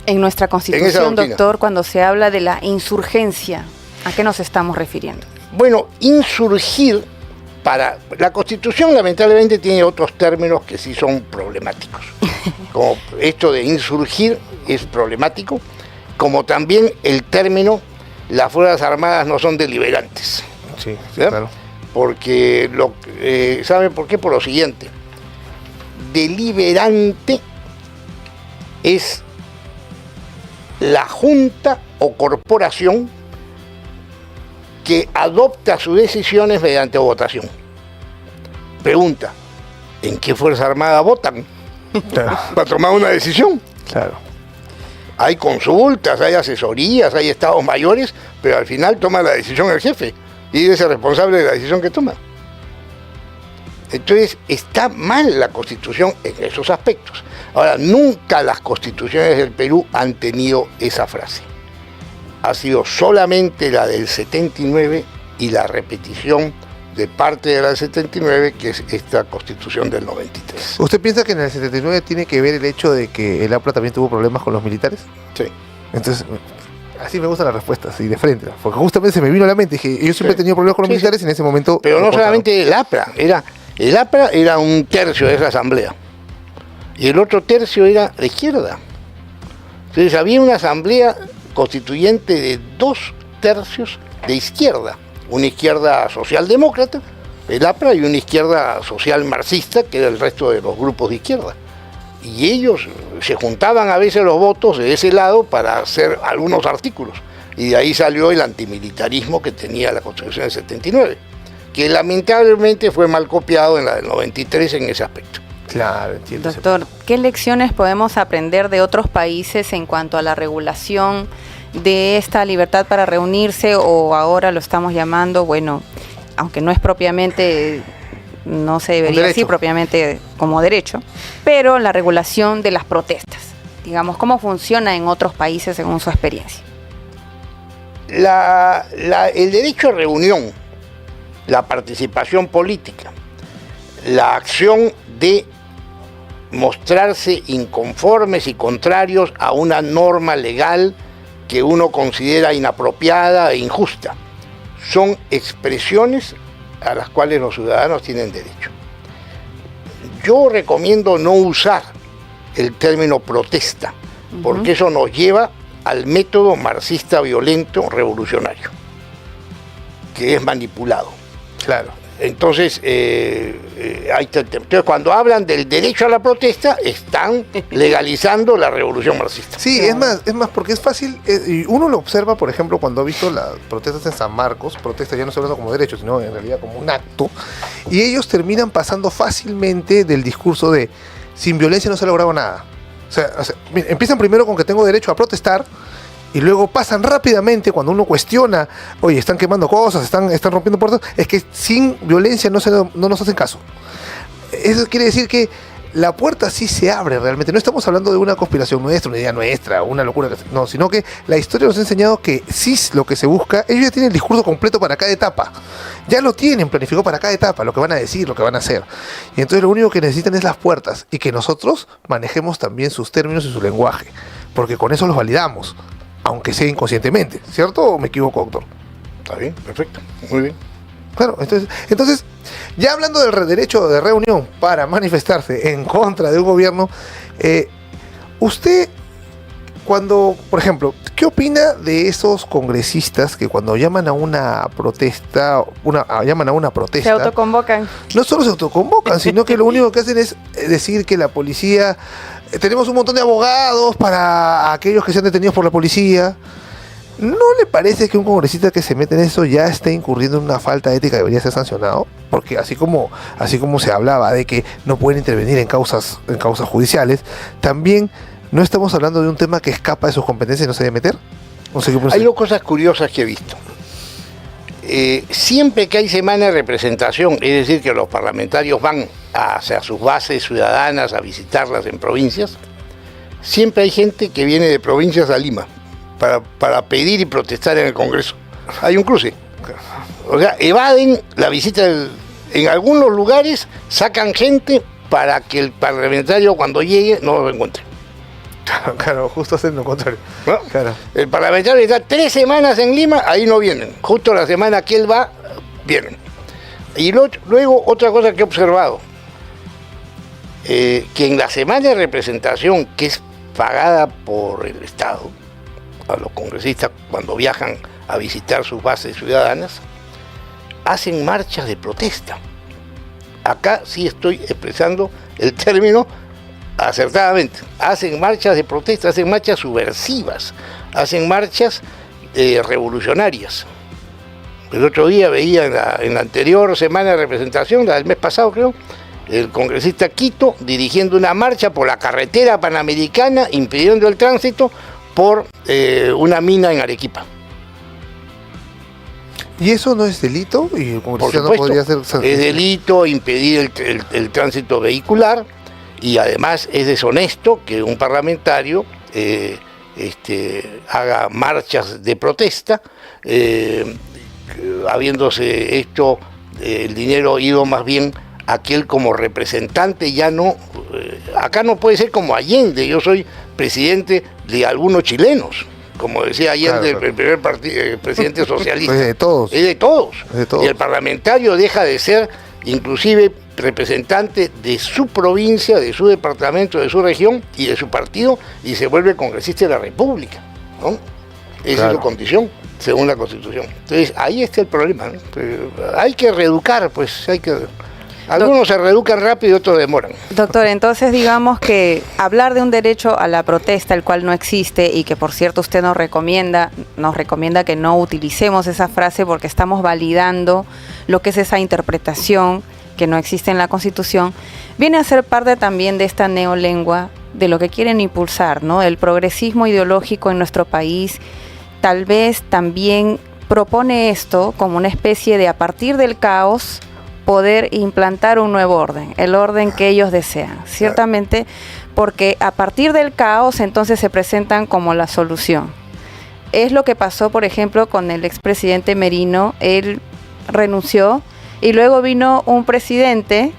En nuestra Constitución, doctor, cuando se habla de la insurgencia, ¿a qué nos estamos refiriendo? Bueno, insurgir, la Constitución lamentablemente tiene otros términos que sí son problemáticos. Como esto de insurgir es problemático, como también el término las Fuerzas Armadas no son deliberantes. Sí, claro. porque ¿saben por qué? Por lo siguiente. Deliberante es la junta o corporación que adopta sus decisiones mediante votación. Pregunta, ¿en qué Fuerza Armada votan para tomar una decisión? Claro. Hay consultas, hay asesorías, hay estados mayores, pero al final toma la decisión el jefe y es el responsable de la decisión que toma. Entonces, está mal la Constitución en esos aspectos. Ahora, nunca las constituciones del Perú han tenido esa frase. Ha sido solamente la del 79 y la repetición de parte de la del 79, que es esta Constitución del 93. ¿Usted piensa que en el 79 tiene que ver el hecho de que el APRA también tuvo problemas con los militares? Sí. Entonces, así me gustan las respuestas, así de frente. Porque justamente se me vino a la mente, dije, yo siempre he tenido problemas con los militares y en ese momento... Pero no solamente el APRA, el APRA era un tercio de esa asamblea y el otro tercio era de izquierda. Entonces había una asamblea constituyente de 2 tercios de izquierda, una izquierda socialdemócrata, el APRA, y una izquierda social marxista, que era el resto de los grupos de izquierda. Y ellos se juntaban a veces los votos de ese lado para hacer algunos artículos. Y de ahí salió el antimilitarismo que tenía la Constitución del 79, que lamentablemente fue mal copiado en la del 93 en ese aspecto. Claro, entiendo. Doctor, ¿qué lecciones podemos aprender de otros países en cuanto a la regulación de esta libertad para reunirse, o ahora lo estamos llamando, bueno, aunque no es propiamente, no se debería decir propiamente como derecho, pero la regulación de las protestas? Digamos, ¿cómo funciona en otros países según su experiencia? El derecho a reunión, la participación política, la acción de mostrarse inconformes y contrarios a una norma legal que uno considera inapropiada e injusta, son expresiones a las cuales los ciudadanos tienen derecho. Yo recomiendo no usar el término protesta, porque eso nos lleva al método marxista violento revolucionario, que es manipulado. Claro. Entonces, cuando hablan del derecho a la protesta, están legalizando la revolución marxista. Sí, es más, porque es fácil, y uno lo observa, por ejemplo, cuando ha visto las protestas en San Marcos, protestas ya no estoy hablando como derecho, sino en realidad como un acto, y ellos terminan pasando fácilmente del discurso de sin violencia no se ha logrado nada. O sea, mira, empiezan primero con que tengo derecho a protestar, y luego pasan rápidamente cuando uno cuestiona, oye, están quemando cosas, están rompiendo puertas, es que sin violencia no nos hacen caso. Eso quiere decir que la puerta sí se abre realmente. No estamos hablando de una conspiración nuestra, una idea nuestra, una locura, no, sino que la historia nos ha enseñado que sí es lo que se busca. Ellos ya tienen el discurso completo para cada etapa. Ya lo tienen planificado para cada etapa, lo que van a decir, lo que van a hacer. Y entonces lo único que necesitan es las puertas y que nosotros manejemos también sus términos y su lenguaje, porque con eso los validamos, aunque sea inconscientemente, ¿cierto? ¿O me equivoco, doctor? Está bien, perfecto, muy bien. Claro, entonces, ya hablando del derecho de reunión para manifestarse en contra de un gobierno, usted, cuando, por ejemplo, ¿qué opina de esos congresistas que cuando llaman a una protesta, Se autoconvocan. no solo se autoconvocan, sino que lo único que hacen es decir que la policía, tenemos un montón de abogados para aquellos que sean detenidos por la policía? ¿No le parece que un congresista que se mete en eso ya esté incurriendo en una falta ética, debería ser sancionado? Porque así como se hablaba de que no pueden intervenir en causas judiciales, también no estamos hablando de un tema que escapa de sus competencias y no se debe meter. No sé qué piensa. Hay 2 cosas curiosas que he visto. Siempre que hay semana de representación, es decir, que los parlamentarios van hacia sus bases ciudadanas a visitarlas en provincias, siempre hay gente que viene de provincias a Lima para pedir y protestar en el Congreso. Hay un cruce. O sea, evaden la visita en algunos lugares, sacan gente para que el parlamentario cuando llegue no lo encuentre. Claro, justo hacen lo contrario. ¿No? Claro. El parlamentario está 3 semanas en Lima, ahí no vienen. Justo la semana que él va, vienen. Y luego, otra cosa que he observado, que en la semana de representación, que es pagada por el Estado, a los congresistas cuando viajan a visitar sus bases ciudadanas, hacen marchas de protesta. Acá sí estoy expresando el término acertadamente. Hacen marchas de protesta, hacen marchas subversivas, hacen marchas revolucionarias. El otro día veía en la anterior semana de representación, la del mes pasado creo, el congresista Quito dirigiendo una marcha por la carretera panamericana, impidiendo el tránsito por una mina en Arequipa. ¿Y eso no es delito? ¿Y el Por congresista no supuesto, podría ser es delito impedir el tránsito vehicular, y además es deshonesto que un parlamentario haga marchas de protesta, habiéndose hecho el dinero ido más bien a aquel como representante, ya no, acá no puede ser como Allende, yo soy presidente de algunos chilenos, como decía Allende, claro. el primer presidente socialista. Pues de todos. Es de todos. De todos. Y el parlamentario deja de ser inclusive representante de su provincia, de su departamento, de su región y de su partido, y se vuelve congresista de la República, ¿no? Esa Claro. es su condición, según la Constitución. Entonces, ahí está el problema, ¿no? Pero hay que reeducar, pues, algunos se reeducan rápido y otros demoran. Doctor, entonces digamos que hablar de un derecho a la protesta, el cual no existe y que por cierto usted nos recomienda que no utilicemos esa frase porque estamos validando lo que es esa interpretación que no existe en la Constitución, viene a ser parte también de esta neolengua de lo que quieren impulsar, ¿no? El progresismo ideológico en nuestro país tal vez también propone esto como una especie de, a partir del caos, poder implantar un nuevo orden, el orden que ellos desean, ciertamente, porque a partir del caos entonces se presentan como la solución. Es lo que pasó, por ejemplo, con el expresidente Merino. Él renunció y luego vino un presidente,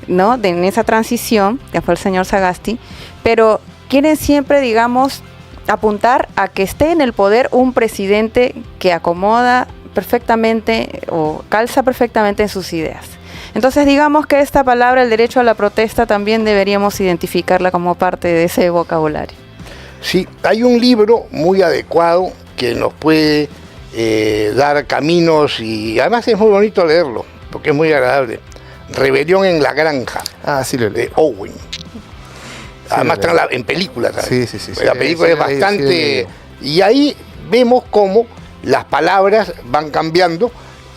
¿no?, en esa transición, que fue el señor Sagasti, pero quieren siempre, digamos, apuntar a que esté en el poder un presidente que acomoda perfectamente o calza perfectamente en sus ideas. Entonces digamos que esta palabra, el derecho a la protesta, también deberíamos identificarla como parte de ese vocabulario. Sí, hay un libro muy adecuado que nos puede dar caminos, y además es muy bonito leerlo, porque es muy agradable. Rebelión en la Granja, Ah, sí, lo leí. de Owen. Además lo está leí. en película también. Sí. La película Sí, es lo leí, bastante... sí, lo leí. Y ahí vemos cómo las palabras van cambiando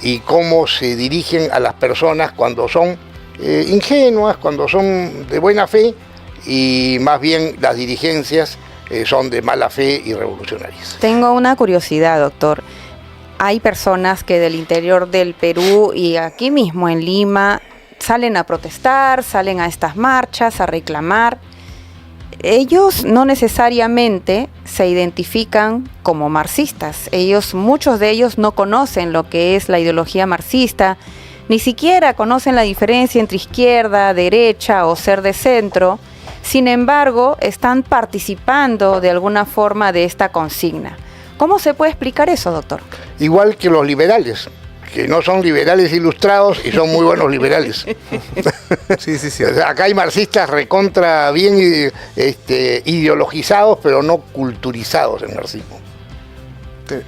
y cómo se dirigen a las personas cuando son ingenuas, cuando son de buena fe, y más bien las dirigencias son de mala fe y revolucionarias. Tengo una curiosidad, doctor. Hay personas que del interior del Perú y aquí mismo en Lima salen a protestar, salen a estas marchas, a reclamar. Ellos no necesariamente se identifican como marxistas. Muchos de ellos no conocen lo que es la ideología marxista, ni siquiera conocen la diferencia entre izquierda, derecha o ser de centro. Sin embargo, están participando de alguna forma de esta consigna. ¿Cómo se puede explicar eso, doctor? Igual que los liberales, que no son liberales ilustrados y son muy buenos liberales. Sí. O sea, acá hay marxistas recontra bien ideologizados, pero no culturizados en marxismo.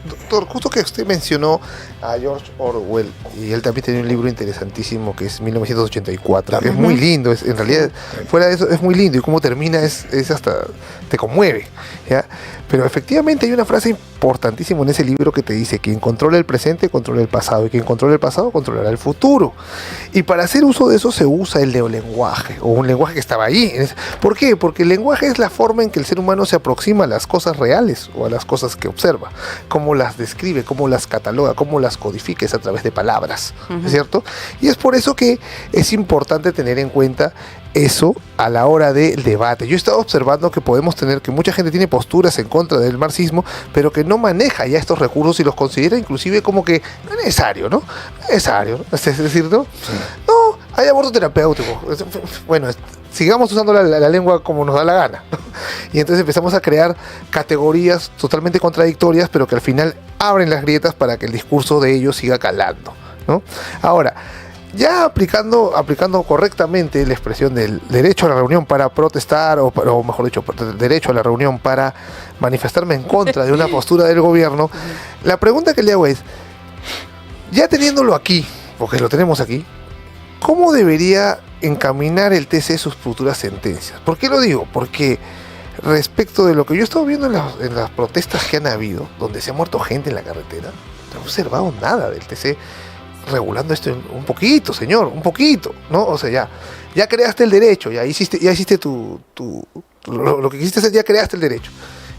Doctor, justo que usted mencionó a George Orwell, y él también tiene un libro interesantísimo que es 1984, que es muy lindo, en realidad, fuera de eso, es muy lindo, y cómo termina es hasta, te conmueve, ¿ya? Pero efectivamente hay una frase importantísima en ese libro que te dice: quien controla el presente, controla el pasado, y quien controla el pasado, controlará el futuro. Y para hacer uso de eso se usa el neolenguaje, o un lenguaje que estaba ahí. ¿Por qué? Porque el lenguaje es la forma en que el ser humano se aproxima a las cosas reales, o a las cosas que observa, cómo las describe, cómo las cataloga, cómo las codifica, es a través de palabras, ¿es cierto? Y es por eso que es importante tener en cuenta eso a la hora del debate. Yo he estado observando que podemos tener que mucha gente tiene posturas en contra del marxismo, pero que no maneja ya estos recursos y los considera inclusive como que no es necesario, ¿no? No es necesario, ¿no? Es decir, ¿no? No, hay aborto terapéutico. Bueno, sigamos usando la lengua como nos da la gana, ¿no? Y entonces empezamos a crear categorías totalmente contradictorias, pero que al final abren las grietas para que el discurso de ellos siga calando, ¿no? Ahora, ya aplicando correctamente la expresión del derecho a la reunión para protestar, o mejor dicho, derecho a la reunión para manifestarme en contra de una postura del gobierno, la pregunta que le hago es, ya teniéndolo aquí, porque lo tenemos aquí, ¿cómo debería encaminar el TC sus futuras sentencias? ¿Por qué lo digo? Porque respecto de lo que yo he estado viendo en las protestas que han habido, donde se ha muerto gente en la carretera, no he observado nada del TC regulando esto un poquito, señor, un poquito, ¿no? O sea, ya creaste el derecho, ya hiciste lo que quisiste hacer, ya creaste el derecho.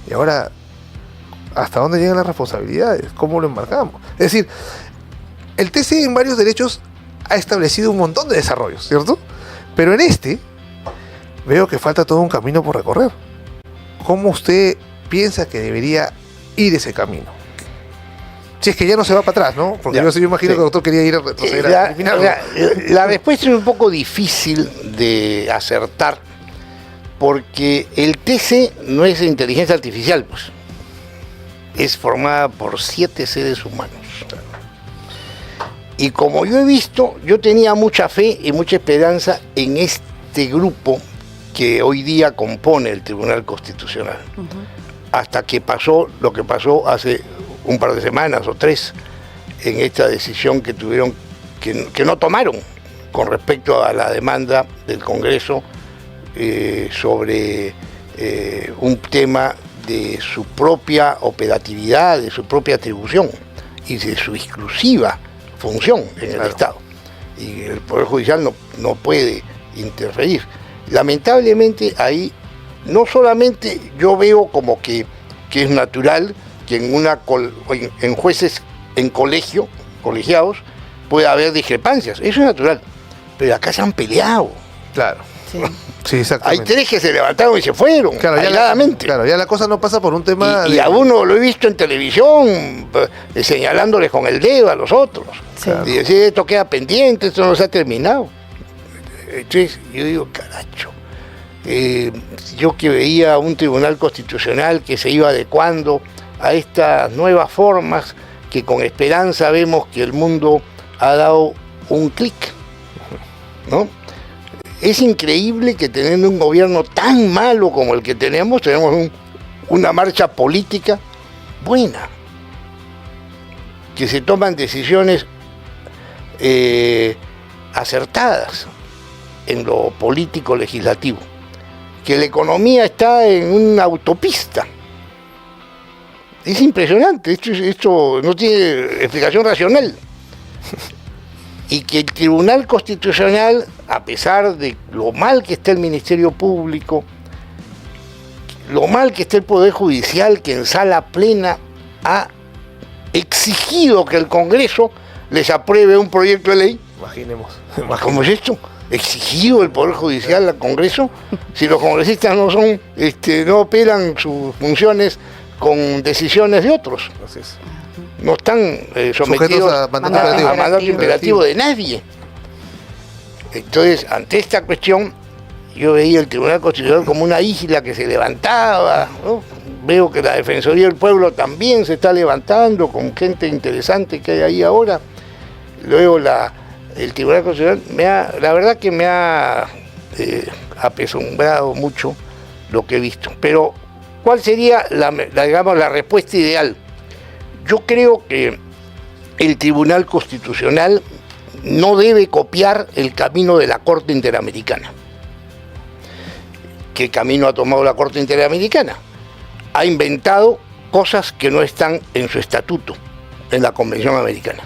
Y ahora, ¿hasta dónde llegan las responsabilidades? ¿Cómo lo embarcamos? Es decir, el TC en varios derechos ha establecido un montón de desarrollos, ¿cierto? Pero en este, veo que falta todo un camino por recorrer. ¿Cómo usted piensa que debería ir ese camino? Si es que ya no se va para atrás, ¿no? Porque yo imagino que el doctor quería ir a retroceder a eliminarlo. La respuesta es un poco difícil de acertar, porque el TC no es inteligencia artificial, pues. Es formada por 7 seres humanos. Y como yo he visto, yo tenía mucha fe y mucha esperanza en este grupo que hoy día compone el Tribunal Constitucional. Hasta que pasó lo que pasó hace un par de semanas o 3, en esta decisión que tuvieron, que no tomaron con respecto a la demanda del Congreso sobre un tema de su propia operatividad, de su propia atribución y de su exclusiva función en el Estado. Y el Poder Judicial no puede interferir. Lamentablemente ahí no solamente yo veo como que es natural que en jueces en colegiados puede haber discrepancias, eso es natural, pero acá se han peleado. Claro. Sí. Sí, exactamente. Hay 3 que se levantaron y se fueron, claro, aisladamente. Ya la cosa no pasa por un tema Y a uno lo he visto en televisión señalándoles con el dedo a los otros. Sí. Y decir, esto queda pendiente, esto no se ha terminado. Entonces yo digo, caracho, yo que veía un tribunal constitucional que se iba adecuando a estas nuevas formas, que con esperanza vemos que el mundo ha dado un clic, ¿no? Es increíble que teniendo un gobierno tan malo como el que tenemos una marcha política buena, que se toman decisiones acertadas en lo político legislativo, que la economía está en una autopista. Es impresionante, esto no tiene explicación racional. Y que el Tribunal Constitucional, a pesar de lo mal que está el Ministerio Público, lo mal que está el Poder Judicial, que en sala plena ha exigido que el Congreso les apruebe un proyecto de ley. Imaginemos. ¿Cómo es esto? ¿Exigido el Poder Judicial al Congreso? Si los congresistas no operan sus funciones con decisiones de otros. Así es. No están sometidos a mandato imperativo de nadie. Entonces, ante esta cuestión, yo veía el Tribunal Constitucional como una isla que se levantaba, ¿no? Veo que la Defensoría del Pueblo también se está levantando con gente interesante que hay ahí ahora. Luego el Tribunal Constitucional la verdad que me ha apesumbrado mucho lo que he visto. Pero, ¿cuál sería la respuesta ideal? Yo creo que el Tribunal Constitucional no debe copiar el camino de la Corte Interamericana. ¿Qué camino ha tomado la Corte Interamericana? Ha inventado cosas que no están en su estatuto, en la Convención Americana.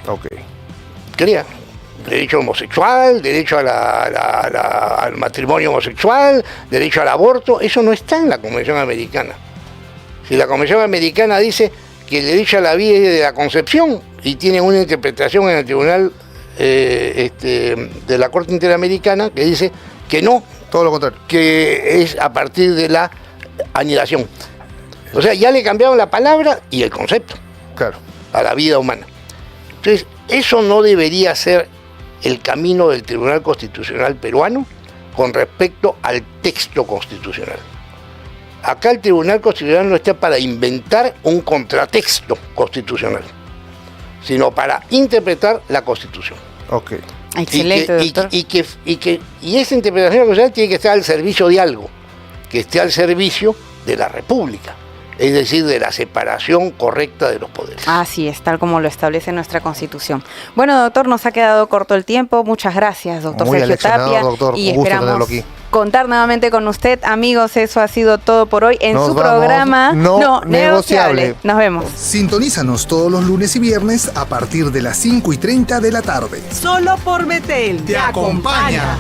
Ok. Crea derecho homosexual, derecho al matrimonio homosexual, derecho al aborto, eso no está en la Convención Americana. Si la Convención Americana dice que el derecho a la vida es de la concepción y tienen una interpretación en el Tribunal de la Corte Interamericana que dice que no, todo lo contrario, que es a partir de la anidación. O sea, ya le cambiaron la palabra y el concepto, claro, a la vida humana. Entonces, eso no debería ser el camino del Tribunal Constitucional peruano con respecto al texto constitucional. Acá el Tribunal Constitucional no está para inventar un contratexto constitucional, sino para interpretar la Constitución. Ok. Excelente, doctor. Y esa interpretación constitucional tiene que estar al servicio de algo, que esté al servicio de la República, es decir, de la separación correcta de los poderes. Así es, tal como lo establece nuestra Constitución. Bueno, doctor, nos ha quedado corto el tiempo. Muchas gracias, doctor Muy Sergio aleccionado, Tapia. doctor. Y Un gusto esperamos tenerlo aquí. contar nuevamente con usted. Amigos, eso ha sido todo por hoy en Nos su vamos. programa No negociable. Nos vemos. Sintonízanos todos los lunes y viernes a partir de las 5:30 de la tarde. Solo por Betel. Te acompaña.